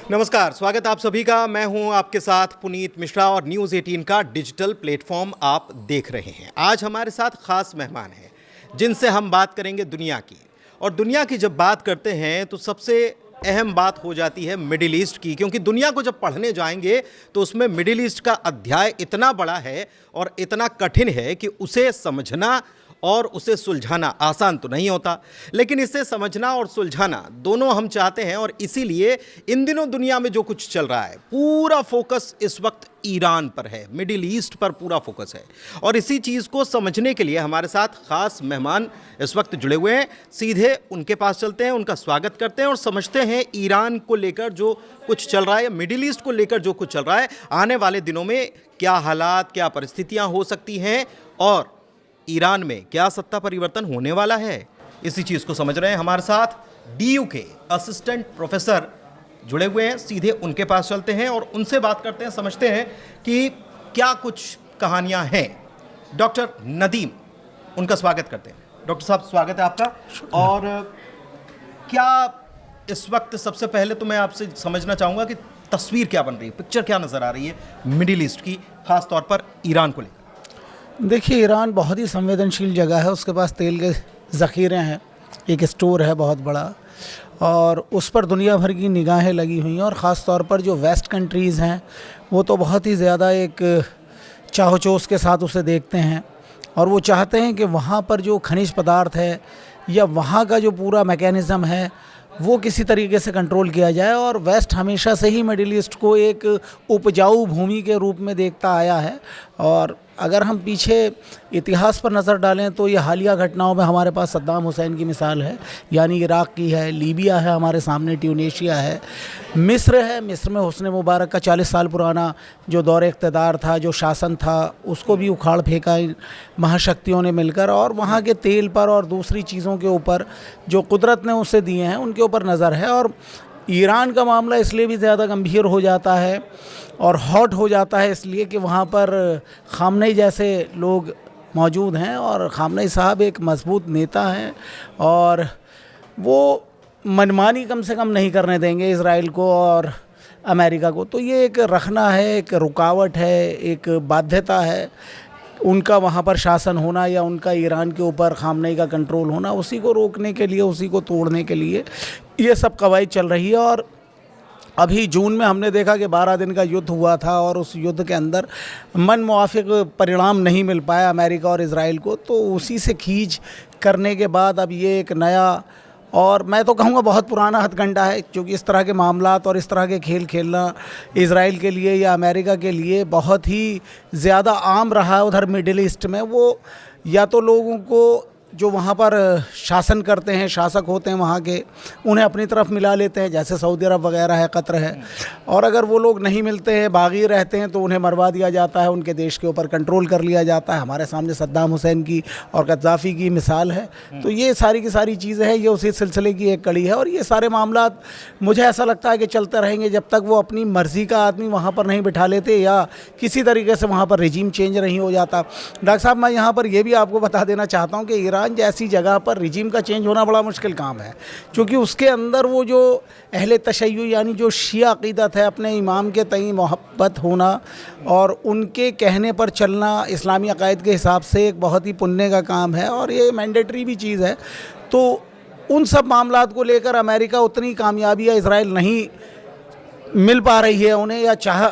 नमस्कार, स्वागत आप सभी का। मैं हूं आपके साथ पुनीत मिश्रा और न्यूज़ 18 का डिजिटल प्लेटफॉर्म आप देख रहे हैं। आज हमारे साथ खास मेहमान हैं जिनसे हम बात करेंगे दुनिया की। और दुनिया की जब बात करते हैं तो सबसे अहम बात हो जाती है मिडिल ईस्ट की, क्योंकि दुनिया को जब पढ़ने जाएंगे तो उसमें मिडिल ईस्ट का अध्याय इतना बड़ा है और इतना कठिन है कि उसे समझना और उसे सुलझाना आसान तो नहीं होता, लेकिन इसे समझना और सुलझाना दोनों हम चाहते हैं। और इसीलिए इन दिनों दुनिया में जो कुछ चल रहा है, पूरा फोकस इस वक्त ईरान पर है, मिडिल ईस्ट पर पूरा फोकस है। और इसी चीज़ को समझने के लिए हमारे साथ खास मेहमान इस वक्त जुड़े हुए हैं। सीधे उनके पास चलते हैं, उनका स्वागत करते हैं और समझते हैं ईरान को लेकर जो कुछ चल रहा है, मिडिल ईस्ट को लेकर जो कुछ चल रहा है, आने वाले दिनों में क्या हालात, क्या परिस्थितियाँ हो सकती हैं और ईरान में क्या सत्ता परिवर्तन होने वाला है। इसी चीज़ को समझ रहे हैं। हमारे साथ DU के असिस्टेंट प्रोफेसर जुड़े हुए हैं। सीधे उनके पास चलते हैं और उनसे बात करते हैं, समझते हैं कि क्या कुछ कहानियां हैं। डॉक्टर नदीम, उनका स्वागत करते हैं। डॉक्टर साहब, स्वागत है आपका। और क्या इस वक्त सबसे पहले तो मैं आपसे समझना चाहूँगा कि तस्वीर क्या बन रही है, पिक्चर क्या नज़र आ रही है मिडिल ईस्ट की, खास तौर पर ईरान को लेकर। देखिए, ईरान बहुत ही संवेदनशील जगह है। उसके पास तेल के ज़ख़ीरे हैं, एक स्टोर है बहुत बड़ा, और उस पर दुनिया भर की निगाहें लगी हुई हैं। और ख़ास तौर पर जो वेस्ट कंट्रीज़ हैं वो तो बहुत ही ज़्यादा एक चाहो-चोस के साथ उसे देखते हैं और वो चाहते हैं कि वहाँ पर जो खनिज पदार्थ है या वहाँ का जो पूरा मैकेनिज़्म है वो किसी तरीके से कंट्रोल किया जाए। और वेस्ट हमेशा से ही मिडिल ईस्ट को एक उपजाऊ भूमि के रूप में देखता आया है। और अगर हम पीछे इतिहास पर नज़र डालें तो ये हालिया घटनाओं में हमारे पास सद्दाम हुसैन की मिसाल है, यानी इराक़ की है, लीबिया है हमारे सामने, ट्यूनीशिया है, मिस्र है। मिस्र में हुस्न मुबारक का 40 साल पुराना जो दौर इक़्तिदार था, जो शासन था, उसको भी उखाड़ फेंका महाशक्तियों ने मिलकर। और वहाँ के तेल पर और दूसरी चीज़ों के ऊपर जो कुदरत ने उसे दिए हैं उनके ऊपर नज़र है। और ईरान का मामला इसलिए भी ज़्यादा गंभीर हो जाता है और हॉट हो जाता है इसलिए कि वहाँ पर ख़ामनेई जैसे लोग मौजूद हैं और ख़ामनेई साहब एक मजबूत नेता हैं और वो मनमानी कम से कम नहीं करने देंगे इज़राइल को और अमेरिका को। तो ये एक रखना है, एक रुकावट है, एक बाध्यता है उनका वहाँ पर शासन होना या उनका ईरान के ऊपर ख़ामनेई का कंट्रोल होना। उसी को रोकने के लिए, उसी को तोड़ने के लिए ये सब कवायद चल रही है। और अभी जून में हमने देखा कि 12 दिन का युद्ध हुआ था और उस युद्ध के अंदर मन मुआफ़िक परिणाम नहीं मिल पाया अमेरिका और इज़राइल को। तो उसी से खींच करने के बाद अब ये एक नया, और मैं तो कहूँगा बहुत पुराना हथकंडा है, क्योंकि इस तरह के मामलात और इस तरह के खेल खेलना इज़राइल के लिए या अमेरिका के लिए बहुत ही ज़्यादा आम रहा है उधर मिडिल ईस्ट में। वो या तो लोगों को जो वहाँ पर शासन करते हैं, शासक होते हैं वहाँ के, उन्हें अपनी तरफ मिला लेते हैं, जैसे सऊदी अरब वगैरह है, कतर है। और अगर वो लोग नहीं मिलते हैं, बागी रहते हैं, तो उन्हें मरवा दिया जाता है, उनके देश के ऊपर कंट्रोल कर लिया जाता है। हमारे सामने सद्दाम हुसैन की और गद्दाफ़ी की मिसाल है। तो ये सारी की सारी चीज़ें हैं, ये उसी सिलसिले की एक कड़ी है। और ये सारे मामला मुझे ऐसा लगता है कि चलते रहेंगे जब तक वो अपनी मर्ज़ी का आदमी वहाँ पर नहीं बिठा लेते या किसी तरीके से वहाँ पर रिजीम चेंज नहीं हो जाता। डॉक्टर साहब, मैं यहाँ पर ये भी आपको बता देना चाहता हूँ कि ईरान जैसी जगह पर रिजीम का चेंज होना बड़ा मुश्किल काम है, क्योंकि उसके अंदर वो जो अहले तशय्युअ यानी जो शिया अक़ीदत है, अपने इमाम के तई मोहब्बत होना और उनके कहने पर चलना इस्लामी अक़ायद के हिसाब से एक बहुत ही पुण्य का काम है और ये मैंडेटरी भी चीज़ है। तो उन सब मामलात को लेकर अमेरिका उतनी कामयाबी या इज़राइल नहीं मिल पा रही है उन्हें, या चाह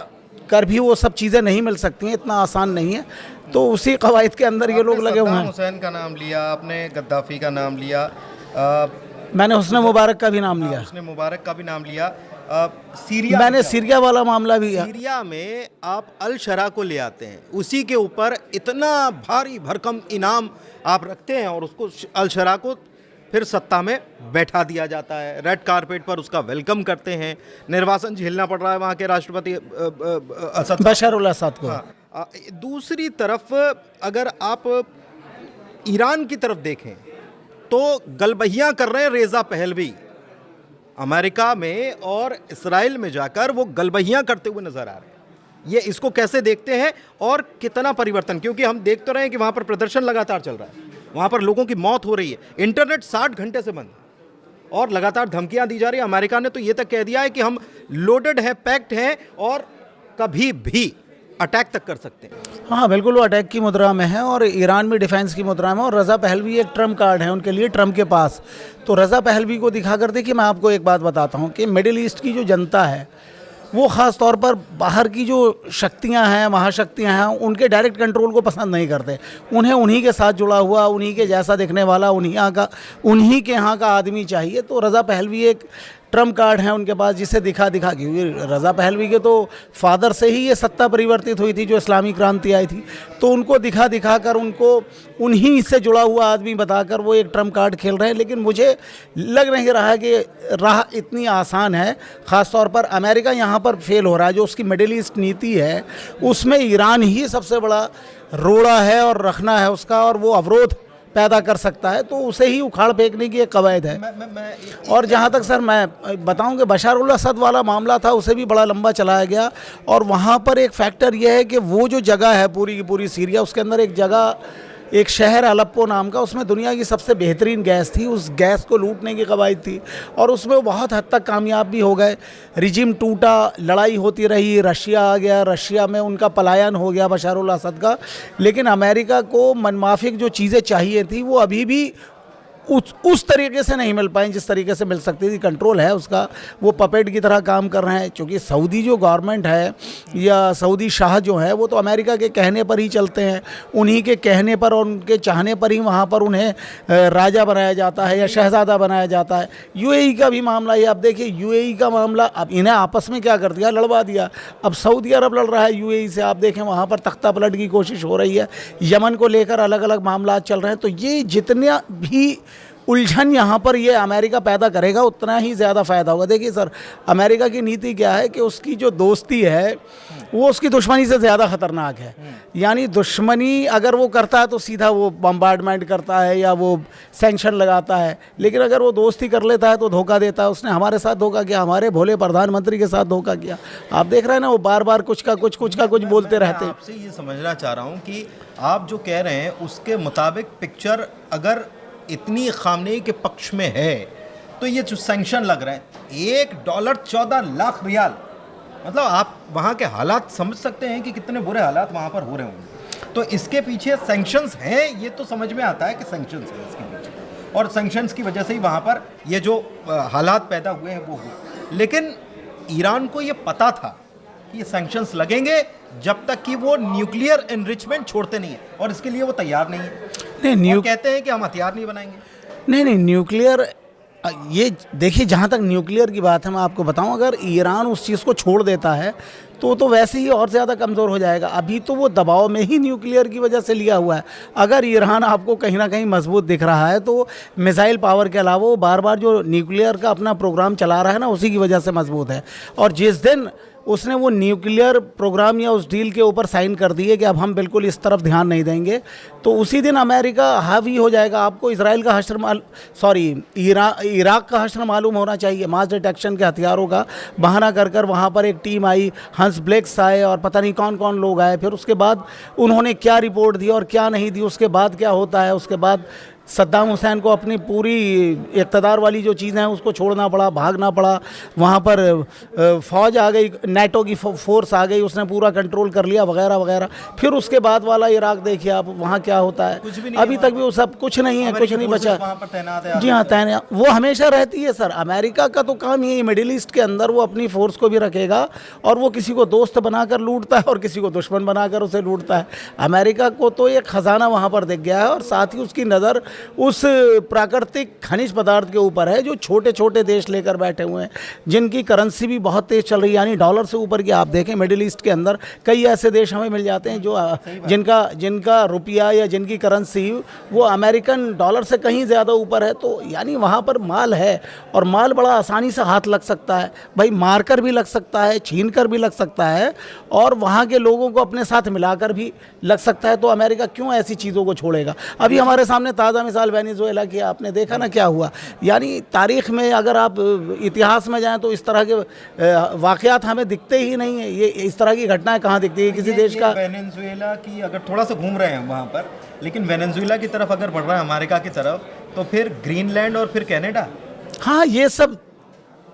कर भी वो सब चीज़ें नहीं मिल सकती हैं, इतना आसान नहीं है। तो उसी कवायद के अंदर ये लोग लगे हुए हैं। हुसैन का नाम लिया आपने, गद्दाफ़ी का नाम लिया, मैंने हुस्न मुबारक का भी नाम लिया, हुस्न मुबारक का भी नाम लिया। सीरिया, मैंने सीरिया वाला मामला भी। सीरिया में आप अल शरा को ले आते हैं, उसी के ऊपर इतना भारी भरकम इनाम आप रखते हैं और उसको अल शरा को फिर सत्ता में बैठा दिया जाता है, रेड कारपेट पर उसका वेलकम करते हैं। निर्वासन झेलना पड़ रहा है वहाँ के राष्ट्रपति बशर उल असद को। दूसरी तरफ अगर आप ईरान की तरफ देखें तो गलबहियाँ कर रहे हैं रेज़ा पहलवी, अमेरिका में और इसराइल में जाकर वो गलबहियाँ करते हुए नज़र आ रहे हैं। ये इसको कैसे देखते हैं और कितना परिवर्तन, क्योंकि हम देख तो रहे हैं कि वहाँ पर प्रदर्शन लगातार चल रहा है, वहाँ पर लोगों की मौत हो रही है, इंटरनेट 60 घंटे से बंद है, और लगातार धमकियां दी जा रही है। अमेरिका ने तो ये तक कह दिया है कि हम लोडेड है, पैक्ड हैं और कभी भी अटैक तक कर सकते हैं। हाँ बिल्कुल, वो अटैक की मुद्रा में है और ईरान भी डिफेंस की मुद्रा में। और रज़ा पहलवी एक ट्रम्प कार्ड है उनके लिए, ट्रम्प के पास। तो रज़ा पहलवी को दिखा कर देखिए, मैं आपको एक बात बताता हूँ कि मिडिल ईस्ट की जो जनता है वो ख़ास तौर पर बाहर की जो शक्तियां हैं, महाशक्तियां हैं, उनके डायरेक्ट कंट्रोल को पसंद नहीं करते। उन्हें उन्हीं के साथ जुड़ा हुआ, उन्हीं के जैसा दिखने वाला, उन्हीं के यहाँ का आदमी चाहिए। तो रज़ा पहलवी एक ट्रम्प कार्ड है उनके पास, जिसे दिखा क्योंकि रज़ा पहलवी के तो फादर से ही ये सत्ता परिवर्तित हुई थी, जो इस्लामी क्रांति आई थी। तो उनको दिखा कर, उनको उन्हीं से जुड़ा हुआ आदमी बताकर वो एक ट्रम्प कार्ड खेल रहे हैं। लेकिन मुझे लग नहीं रहा है कि राह इतनी आसान है। ख़ास तौर पर अमेरिका यहाँ पर फेल हो रहा है। जो उसकी मिडिल ईस्ट नीति है उसमें ईरान ही सबसे बड़ा रोड़ा है और रखना है उसका, और वो अवरोध पैदा कर सकता है। तो उसे ही उखाड़ फेंकने की एक कवायद है। और जहाँ तक सर मैं बताऊं कि बशर उल असद वाला मामला था, उसे भी बड़ा लंबा चलाया गया। और वहाँ पर एक फैक्टर यह है कि वो जो जगह है पूरी की पूरी सीरिया, उसके अंदर एक जगह, एक शहर अलेप्पो नाम का, उसमें दुनिया की सबसे बेहतरीन गैस थी। उस गैस को लूटने की कवायद थी और उसमें वो बहुत हद तक कामयाब भी हो गए। रिजिम टूटा, लड़ाई होती रही, रशिया आ गया, रशिया में उनका पलायन हो गया बशर उल असद का। लेकिन अमेरिका को मनमाफिक जो चीज़ें चाहिए थी वो अभी भी उस तरीके से नहीं मिल पाई जिस तरीके से मिल सकती थी। कंट्रोल है उसका, वो पपेट की तरह काम कर रहे हैं। क्योंकि सऊदी जो गवर्नमेंट है या सऊदी शाह जो है, वो तो अमेरिका के कहने पर ही चलते हैं। उन्हीं के कहने पर और उनके चाहने पर ही वहाँ पर उन्हें राजा बनाया जाता है या शहज़ादा बनाया जाता है। यूएई का भी मामला ये, अब देखिए यूएई का मामला, अब इन्हें आपस में क्या कर दिया, लड़वा दिया। अब सऊदी अरब लड़ रहा है यूएई से। आप देखें वहाँ पर तख्ता पलट की कोशिश हो रही है। यमन को लेकर अलग अलग मामला चल रहे हैं। तो ये जितना भी उलझन यहाँ पर ये अमेरिका पैदा करेगा उतना ही ज़्यादा फ़ायदा होगा। देखिए सर, अमेरिका की नीति क्या है कि उसकी जो दोस्ती है वो उसकी दुश्मनी से ज़्यादा ख़तरनाक है। यानी दुश्मनी अगर वो करता है तो सीधा वो बम्बार्डमेंट करता है या वो सैंक्शन लगाता है। लेकिन अगर वो दोस्ती कर लेता है तो धोखा देता है। उसने हमारे साथ धोखा किया, हमारे भोले प्रधानमंत्री के साथ धोखा किया। आप देख रहे हैं ना, वो बार बार कुछ का कुछ बोलते रहते हैं। आपसे ये समझना चाह रहा हूँ कि आप जो कह रहे हैं उसके मुताबिक पिक्चर अगर इतनी खामनेई के पक्ष में है तो ये जो सैंक्शन लग रहा है, $1 14 लाख रियाल, मतलब आप वहाँ के हालात समझ सकते हैं कि कितने बुरे हालात वहाँ पर हो रहे होंगे। तो इसके पीछे सैंक्शंस हैं, ये तो समझ में आता है कि सैंक्शंस हैं इसके पीछे, और सैंक्शंस की वजह से ही वहाँ पर ये जो हालात पैदा हुए हैं वो हुए। लेकिन ईरान को ये पता था कि ये सैंक्शंस लगेंगे जब तक कि वो न्यूक्लियर एनरिचमेंट छोड़ते नहीं है, और इसके लिए वो तैयार नहीं है। नहीं, कहते हैं कि हम हथियार नहीं बनाएंगे। नहीं, न्यूक्लियर, ये देखिए जहाँ तक न्यूक्लियर की बात है, मैं आपको बताऊं, अगर ईरान उस चीज़ को छोड़ देता है तो वैसे ही और ज़्यादा कमज़ोर हो जाएगा। अभी तो वो दबाव में ही न्यूक्लियर की वजह से लिया हुआ है। अगर ईरान आपको कहीं ना कहीं मजबूत दिख रहा है तो मिसाइल पावर के अलावा वो बार बार जो न्यूक्लियर का अपना प्रोग्राम चला रहा है ना, उसी की वजह से मजबूत है। और जिस दिन उसने वो न्यूक्लियर प्रोग्राम या उस डील के ऊपर साइन कर दिए कि अब हम बिल्कुल इस तरफ ध्यान नहीं देंगे, तो उसी दिन अमेरिका हावी हो जाएगा। आपको इसराइल का हश्र इराक का हश्र मालूम होना चाहिए। मास डिटेक्शन के हथियारों का बहाना कर वहाँ पर एक टीम आई, हंस ब्लेक्स आए और पता नहीं कौन कौन लोग आए। फिर उसके बाद उन्होंने क्या रिपोर्ट दी और क्या नहीं दी, उसके बाद क्या होता है, उसके बाद सद्दाम हुसैन को अपनी पूरी इक़्तिदार वाली जो चीज़ें हैं उसको छोड़ना पड़ा, भागना पड़ा। वहाँ पर फ़ौज आ गई, नेटो की फोर्स आ गई, उसने पूरा कंट्रोल कर लिया वगैरह वगैरह। फिर उसके बाद वाला इराक देखिए आप, वहाँ क्या होता है, अभी तक भी वो सब कुछ नहीं है, कुछ नहीं बचा। जी हाँ, तैनात वो हमेशा रहती है सर। अमेरिका का तो काम ये मिडिल ईस्ट के अंदर वो अपनी फोर्स को भी रखेगा, और वो किसी को दोस्त बनाकर लूटता है और किसी को दुश्मन बनाकर उसे लूटता है। अमेरिका को तो एक ख़जाना वहाँ पर दिख गया है, और साथ ही उसकी नज़र उस प्राकृतिक खनिज पदार्थ के ऊपर है जो छोटे छोटे देश लेकर बैठे हुए हैं, जिनकी करेंसी भी बहुत तेज़ चल रही है। यानी डॉलर से ऊपर की आप देखें मिडिल ईस्ट के अंदर कई ऐसे देश हमें मिल जाते हैं जो जिनका रुपया या जिनकी करेंसी वो अमेरिकन डॉलर से कहीं ज़्यादा ऊपर है। तो यानी वहाँ पर माल है, और माल बड़ा आसानी से हाथ लग सकता है भाई, मार कर भी लग सकता है, छीन कर भी लग सकता है, और वहाँ के लोगों को अपने साथ मिलाकर भी लग सकता है। तो अमेरिका क्यों ऐसी चीज़ों को छोड़ेगा। अभी हमारे सामने ताज़ा मिसाल वेनेजुएला की आपने देखा ना क्या हुआ। यानी तारीख़ में अगर आप इतिहास में जाएं तो इस तरह के वाक़यात हमें दिखते ही नहीं है। ये इस तरह की घटनाएं कहाँ दिखती है किसी देश का। वेनेजुएला की अगर थोड़ा सा घूम रहे हैं वहाँ पर, लेकिन वेनेजुएला की तरफ अगर बढ़ रहा है अमेरिका की तरफ, तो फिर ग्रीनलैंड और फिर कनाडा, हाँ, ये सब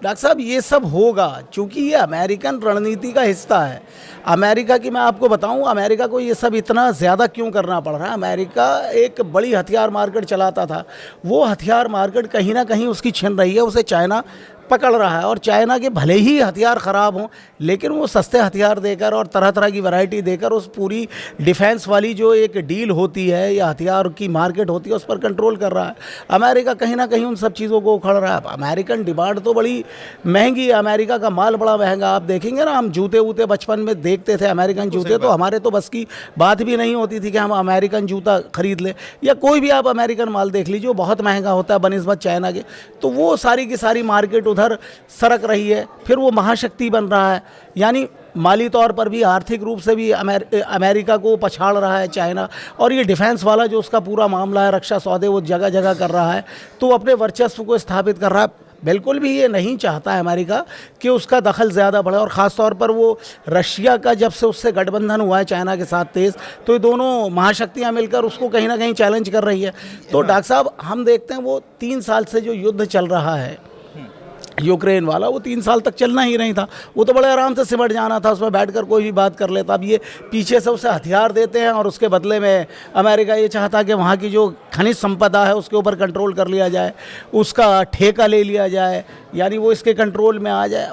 डॉक्टर साहब ये सब होगा, क्योंकि ये अमेरिकन रणनीति का हिस्सा है। अमेरिका की मैं आपको बताऊं, अमेरिका को ये सब इतना ज़्यादा क्यों करना पड़ रहा है। अमेरिका एक बड़ी हथियार मार्केट चलाता था, वो हथियार मार्केट कहीं ना कहीं उसकी छिन रही है, उसे चाइना पकड़ रहा है। और चाइना के भले ही हथियार ख़राब हों, लेकिन वो सस्ते हथियार देकर और तरह तरह की वैरायटी देकर उस पूरी डिफेंस वाली जो एक डील होती है या हथियार की मार्केट होती है उस पर कंट्रोल कर रहा है। अमेरिका कहीं ना कहीं उन सब चीज़ों को उखड़ रहा है। अमेरिकन डिमांड तो बड़ी महंगी है, अमेरिका का माल बड़ा महंगा। आप देखेंगे ना, हम जूते वूते बचपन में देखते थे अमेरिकन जूते, तो हमारे तो बस की बात भी नहीं होती थी कि हम अमेरिकन जूता खरीद लें, या कोई भी आप अमेरिकन माल देख लीजिए वो बहुत महंगा होता है बनिस्बत चाइना के। तो वो सारी की सारी मार्केट उधर सरक रही है, फिर वो महाशक्ति बन रहा है, यानी माली तौर पर भी, आर्थिक रूप से भी अमेरिका को पछाड़ रहा है चाइना। और ये डिफेंस वाला जो उसका पूरा मामला है, रक्षा सौदे वो जगह जगह कर रहा है, तो अपने वर्चस्व को स्थापित कर रहा है। बिल्कुल भी ये नहीं चाहता है अमेरिका कि उसका दखल ज़्यादा बढ़े, और ख़ास तौर पर वो रशिया का जब से उससे गठबंधन हुआ है चाइना के साथ तेज़, तो ये दोनों महाशक्तियाँ मिलकर उसको कहीं ना कहीं चैलेंज कर रही है। तो डॉक्टर साहब हम देखते हैं वो 3 साल से जो युद्ध चल रहा है यूक्रेन वाला, वो 3 साल तक चलना ही नहीं था, वो तो बड़े आराम से सिमट जाना था, उसमें बैठकर कोई भी बात कर लेता। अब ये पीछे से उसे हथियार देते हैं और उसके बदले में अमेरिका ये चाहता कि वहाँ की जो खनिज संपदा है उसके ऊपर कंट्रोल कर लिया जाए, उसका ठेका ले लिया जाए, यानी वो इसके कंट्रोल में आ जाए।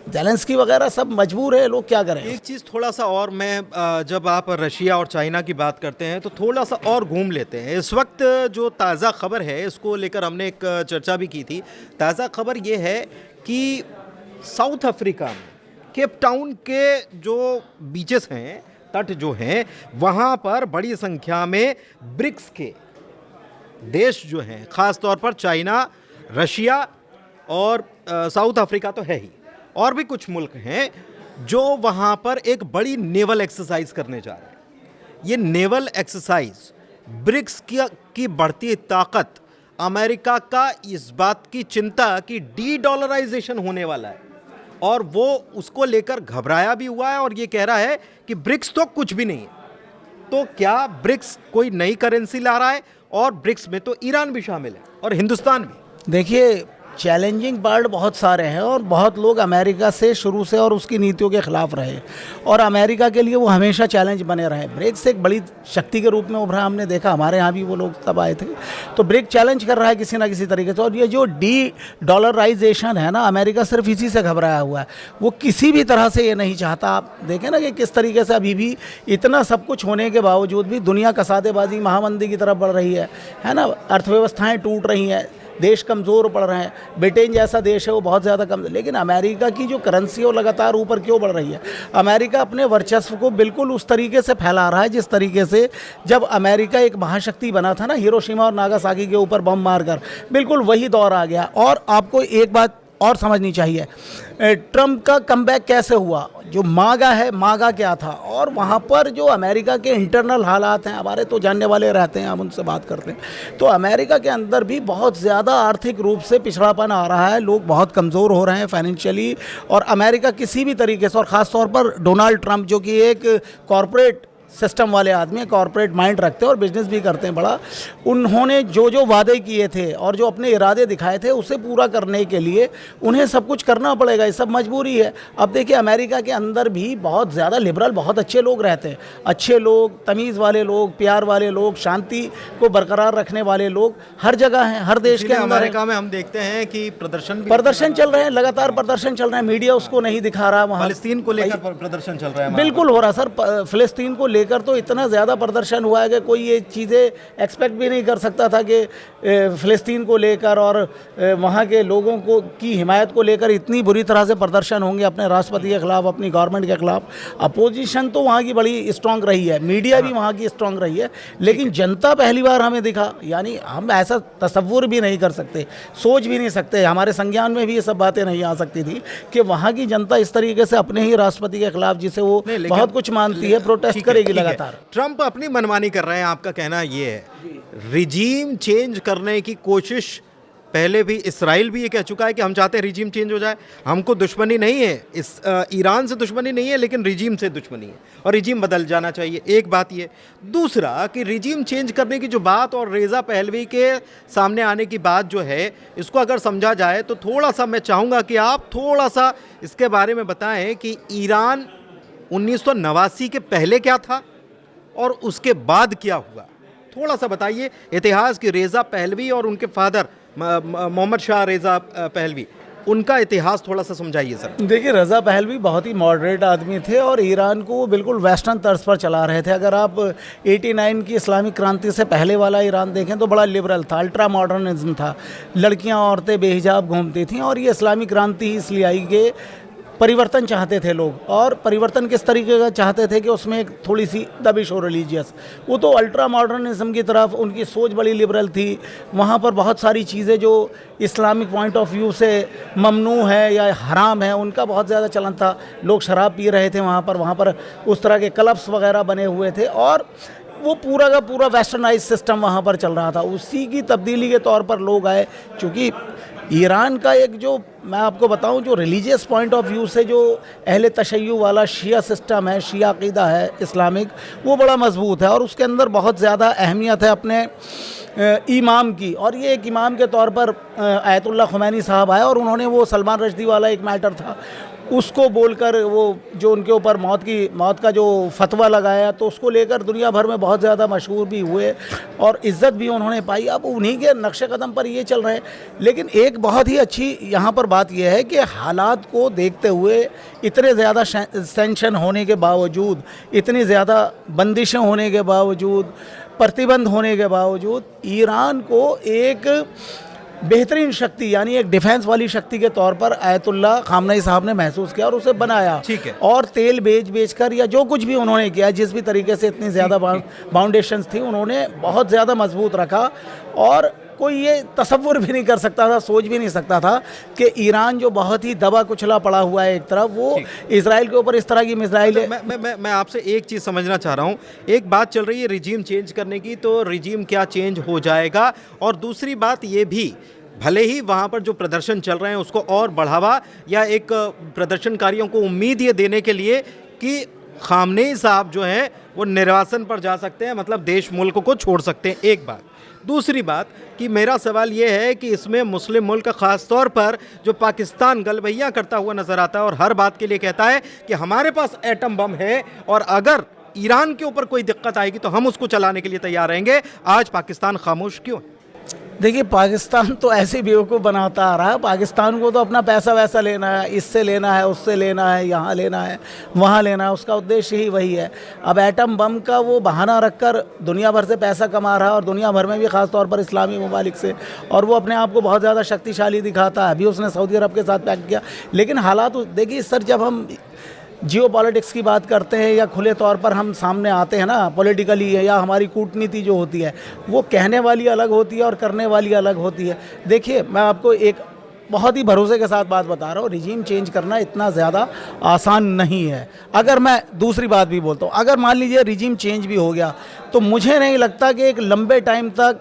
ज़ेलेंस्की वगैरह सब मजबूर है, लोग क्या करें। एक चीज़ थोड़ा सा और, मैं जब आप रशिया और चाइना की बात करते हैं तो थोड़ा सा और घूम लेते हैं। इस वक्त जो ताज़ा खबर है इसको लेकर हमने एक चर्चा भी की थी। ताज़ा खबर ये है कि साउथ अफ्रीका में केप टाउन के जो बीचेस हैं, तट जो हैं, वहाँ पर बड़ी संख्या में ब्रिक्स के देश जो हैं, ख़ास तौर पर चाइना, रशिया और साउथ अफ्रीका तो है ही, और भी कुछ मुल्क हैं जो वहाँ पर एक बड़ी नेवल एक्सरसाइज करने जा रहे हैं। ये नेवल एक्सरसाइज ब्रिक्स की बढ़ती ताकत, अमेरिका का इस बात की चिंता कि डी डॉलराइजेशन होने वाला है, और वो उसको लेकर घबराया भी हुआ है और ये कह रहा है कि ब्रिक्स तो कुछ भी नहीं है। तो क्या ब्रिक्स कोई नई करेंसी ला रहा है? और ब्रिक्स में तो ईरान भी शामिल है और हिंदुस्तान भी। देखिए, चैलेंजिंग पार्ट बहुत सारे हैं और बहुत लोग अमेरिका से शुरू से और उसकी नीतियों के खिलाफ रहे, और अमेरिका के लिए वो हमेशा चैलेंज बने रहे। ब्रिक्स एक बड़ी शक्ति के रूप में उभरा, हमने देखा, हमारे यहाँ भी वो लोग तब आए थे। तो ब्रिक्स चैलेंज कर रहा है किसी ना किसी तरीके से। और ये जो डी डॉलराइजेशन है ना, अमेरिका सिर्फ इसी से घबराया हुआ है, वो किसी भी तरह से ये नहीं चाहता। आप देखें ना कि किस तरीके से अभी भी इतना सब कुछ होने के बावजूद भी दुनिया कसादेबाजी, महामंदी की तरफ बढ़ रही है ना, अर्थव्यवस्थाएँ टूट रही हैं, देश कमज़ोर पड़ रहे हैं। ब्रिटेन जैसा देश है वो बहुत ज़्यादा कम, लेकिन अमेरिका की जो करेंसी है वो लगातार ऊपर क्यों बढ़ रही है? अमेरिका अपने वर्चस्व को बिल्कुल उस तरीके से फैला रहा है जिस तरीके से जब अमेरिका एक महाशक्ति बना था ना, हिरोशिमा और नागासाकी के ऊपर बम मारकर, बिल्कुल वही दौर आ गया। और आपको एक बात और समझनी चाहिए, ट्रंप का कमबैक कैसे हुआ? जो मागा है, मागा क्या था? और वहाँ पर जो अमेरिका के इंटरनल हालात हैं, हमारे तो जानने वाले रहते हैं, हम उनसे बात करते हैं, तो अमेरिका के अंदर भी बहुत ज़्यादा आर्थिक रूप से पिछड़ापन आ रहा है, लोग बहुत कमज़ोर हो रहे हैं फाइनेंशियली। और अमेरिका किसी भी तरीके से, और ख़ास तौर पर डोनाल्ड ट्रंप जो कि एक कॉरपोरेट सिस्टम वाले आदमी, कॉर्पोरेट माइंड रखते हैं और बिजनेस भी करते हैं बड़ा, उन्होंने जो जो वादे किए थे और जो अपने इरादे दिखाए थे उसे पूरा करने के लिए उन्हें सब कुछ करना पड़ेगा, ये सब मजबूरी है। अब देखिए, अमेरिका के अंदर भी बहुत ज़्यादा लिबरल, बहुत अच्छे लोग रहते हैं, अच्छे लोग, तमीज़ वाले लोग, प्यार वाले लोग, शांति को बरकरार रखने वाले लोग हर जगह हैं, हर देश के अंदर। अमेरिका में हम देखते हैं कि प्रदर्शन चल रहे हैं, लगातार प्रदर्शन चल रहे हैं, मीडिया उसको नहीं दिखा रहा। वहाँ फ़लस्तीन को लेकर प्रदर्शन चल रहा है, बिल्कुल हो रहा सर। फ़लस्तीन को लेकर तो इतना ज़्यादा प्रदर्शन हुआ है कि कोई ये चीज़ें एक्सपेक्ट भी नहीं कर सकता था कि फ़लस्तीन को लेकर और वहाँ के लोगों को की हिमायत को लेकर इतनी बुरी तरह से प्रदर्शन होंगे अपने राष्ट्रपति के ख़िलाफ़, अपनी गवर्नमेंट के ख़िलाफ़। अपोजिशन तो वहाँ की बड़ी स्ट्रांग रही है, मीडिया भी वहाँ की स्ट्रांग रही है, लेकिन जनता पहली बार हमें दिखा, यानी हम ऐसा तसव्वुर भी नहीं कर सकते, सोच भी नहीं सकते, हमारे संज्ञान में भी ये सब बातें नहीं आ सकती थी कि वहाँ की जनता इस तरीके से अपने ही राष्ट्रपति के खिलाफ, जिसे वो बहुत कुछ मानती है, प्रोटेस्ट करेगी लगातार। ट्रंप अपनी मनमानी कर रहे हैं, आपका कहना ये है। रिजीम चेंज करने की कोशिश पहले भी इसराइल भी ये कह चुका है कि हम चाहते हैं रिजीम चेंज हो जाए। हमको दुश्मनी नहीं है, इस ईरान से दुश्मनी नहीं है, लेकिन रिजीम से दुश्मनी है और रिजीम बदल जाना चाहिए। एक बात ये, दूसरा कि रिजीम चेंज करने की जो बात और रेज़ा पहलवी के सामने आने की बात जो है, इसको अगर समझा जाए तो थोड़ा सा मैं चाहूँगा कि आप थोड़ा सा इसके बारे में बताएं कि ईरान 1989 के पहले क्या था और उसके बाद क्या हुआ। थोड़ा सा बताइए इतिहास की। रेज़ा पहलवी और उनके father Mohammad Shah Reza Pahlavi, उनका इतिहास थोड़ा सा समझाइए सर। देखिए, रज़ा पहलवी बहुत ही मॉडरेट आदमी थे और ईरान को वो बिल्कुल वेस्टर्न तर्ज पर चला रहे थे। अगर आप 89 की इस्लामिक क्रांति से पहले वाला ईरान देखें तो बड़ा लिबरल था, अल्ट्रा मॉडर्निज्म था, लड़कियां औरतें बेहिजाब घूमती थीं। और ये इस्लामिक क्रांति इसलिए आई कि परिवर्तन चाहते थे लोग। और परिवर्तन किस तरीके का चाहते थे कि उसमें एक थोड़ी सी दबिश हो रिलीजियस। वो तो अल्ट्रा मॉडर्निज्म की तरफ उनकी सोच बड़ी लिबरल थी। वहाँ पर बहुत सारी चीज़ें जो इस्लामिक पॉइंट ऑफ व्यू से ममनू है या हराम है, उनका बहुत ज़्यादा चलन था। लोग शराब पी रहे थे वहाँ पर उस तरह के क्लब्स वगैरह बने हुए थे और वो पूरा का पूरा वेस्टर्नाइज सिस्टम वहाँ पर चल रहा था। उसी की तब्दीली के तौर पर लोग आए। क्योंकि ईरान का एक जो मैं आपको बताऊं, जो रिलीजियस पॉइंट ऑफ व्यू से जो अहले तशय्युअ वाला शिया सिस्टम है, शिया अक़ीदा है इस्लामिक, वो बड़ा मजबूत है और उसके अंदर बहुत ज़्यादा अहमियत है अपने इमाम की। और ये एक इमाम के तौर पर आयतुल्लाह ख़ुमैनी साहब आए और उन्होंने वो सलमान रश्दी वाला एक मैटर था उसको बोलकर वो जो उनके ऊपर मौत का जो फतवा लगाया, तो उसको लेकर दुनिया भर में बहुत ज़्यादा मशहूर भी हुए और इज़्ज़त भी उन्होंने पाई। अब उन्हीं के नक्शे कदम पर ये चल रहे हैं। लेकिन एक बहुत ही अच्छी यहाँ पर बात यह है कि हालात को देखते हुए, इतने ज़्यादा सेंक्शन होने के बावजूद, इतनी ज़्यादा बंदिशें होने के बावजूद, प्रतिबंध होने के बावजूद ईरान को एक बेहतरीन शक्ति यानी एक डिफेंस वाली शक्ति के तौर पर आयतुल्लाह खामनेई साहब ने महसूस किया और उसे बनाया। ठीक है। और तेल बेच कर या जो कुछ भी उन्होंने किया, जिस भी तरीके से इतनी ज़्यादा बाउंडेशंस थी, उन्होंने बहुत ज़्यादा मजबूत रखा। और कोई ये तसव्वुर भी नहीं कर सकता था, सोच भी नहीं सकता था कि ईरान जो बहुत ही दबा कुचला पड़ा हुआ है एक तरफ, वो इजराइल के ऊपर इस तरह की मिसाइल। मैं आपसे एक चीज़ समझना चाह रहा हूँ। एक बात चल रही है रिजीम चेंज करने की, तो रिजीम क्या चेंज हो जाएगा। और दूसरी बात ये भी, भले ही वहाँ पर जो प्रदर्शन चल रहे हैं उसको और बढ़ावा या एक प्रदर्शनकारियों को उम्मीद ये देने के लिए कि खामनेई साहब जो हैं वो निर्वासन पर जा सकते हैं, मतलब देश मुल्क को छोड़ सकते हैं। एक बात। दूसरी बात कि मेरा सवाल ये है कि इसमें मुस्लिम मुल्क ख़ास तौर पर जो पाकिस्तान गलबैया करता हुआ नज़र आता है और हर बात के लिए कहता है कि हमारे पास एटम बम है और अगर ईरान के ऊपर कोई दिक्कत आएगी तो हम उसको चलाने के लिए तैयार रहेंगे, आज पाकिस्तान खामोश क्यों है? देखिए, पाकिस्तान तो ऐसे बेवकूफ़ बनाता आ रहा है। पाकिस्तान को तो अपना पैसा वैसा लेना है, इससे लेना है, उससे लेना है, यहाँ लेना है, वहाँ लेना है, उसका उद्देश्य ही वही है। अब एटम बम का वो बहाना रखकर दुनिया भर से पैसा कमा रहा है और दुनिया भर में भी ख़ास तौर पर इस्लामी ममालिक से, और वो अपने आप को बहुत ज़्यादा शक्तिशाली दिखाता है। अभी उसने सऊदी अरब के साथ पैक्ट किया। लेकिन हालात देखिए सर, जब हम जियो पॉलिटिक्स की बात करते हैं या खुले तौर पर हम सामने आते हैं ना पॉलिटिकली, या हमारी कूटनीति जो होती है वो कहने वाली अलग होती है और करने वाली अलग होती है। देखिए, मैं आपको एक बहुत ही भरोसे के साथ बात बता रहा हूँ, रिजीम चेंज करना इतना ज़्यादा आसान नहीं है। अगर मैं दूसरी बात भी बोलता हूँ, अगर मान लीजिए रिजीम चेंज भी हो गया तो मुझे नहीं लगता कि एक लंबे टाइम तक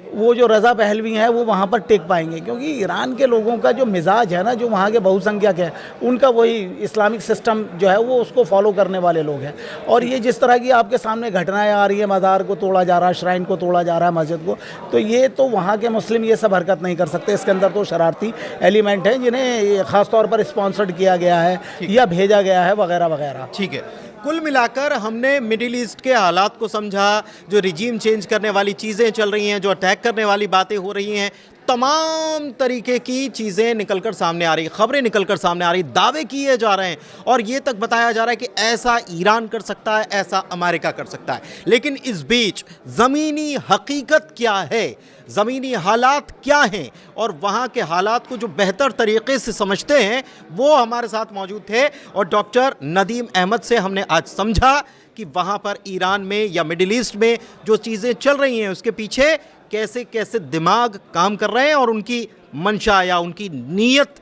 वो जो रज़ा पहलवी हैं वो वहाँ पर टिक पाएंगे। क्योंकि ईरान के लोगों का जो मिजाज है ना, जो वहाँ के बहुसंख्यक हैं, उनका वही इस्लामिक सिस्टम जो है वो उसको फॉलो करने वाले लोग हैं। और ये जिस तरह की आपके सामने घटनाएं आ रही है, मज़ार को तोड़ा जा रहा है, श्राइन को तोड़ा जा रहा है, मस्जिद को, तो ये तो वहाँ के मुस्लिम ये सब हरकत नहीं कर सकते। इसके अंदर तो शरारती एलिमेंट हैं जिन्हें ख़ास तौर पर स्पॉन्सर्ड किया गया है या भेजा गया है वगैरह वगैरह। ठीक है। कुल मिलाकर हमने मिडिल ईस्ट के हालात को समझा, जो रिजीम चेंज करने वाली चीज़ें चल रही हैं, जो अटैक करने वाली बातें हो रही हैं, तमाम तरीके की चीज़ें निकलकर सामने आ रही, खबरें निकलकर सामने आ रही, दावे किए जा रहे हैं और ये तक बताया जा रहा है कि ऐसा ईरान कर सकता है, ऐसा अमेरिका कर सकता है। लेकिन इस बीच ज़मीनी हकीकत क्या है, ज़मीनी हालात क्या हैं, और वहाँ के हालात को जो बेहतर तरीके से समझते हैं वो हमारे साथ मौजूद थे। और डॉक्टर नदीम अहमद से हमने आज समझा कि वहाँ पर ईरान में या मिडिल ईस्ट में जो चीज़ें चल रही हैं उसके पीछे कैसे कैसे दिमाग काम कर रहे हैं और उनकी मंशा या उनकी नीयत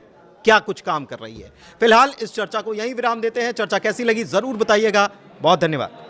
क्या कुछ काम कर रही है। फिलहाल इस चर्चा को यहीं विराम देते हैं। चर्चा कैसी लगी ज़रूर बताइएगा। बहुत धन्यवाद।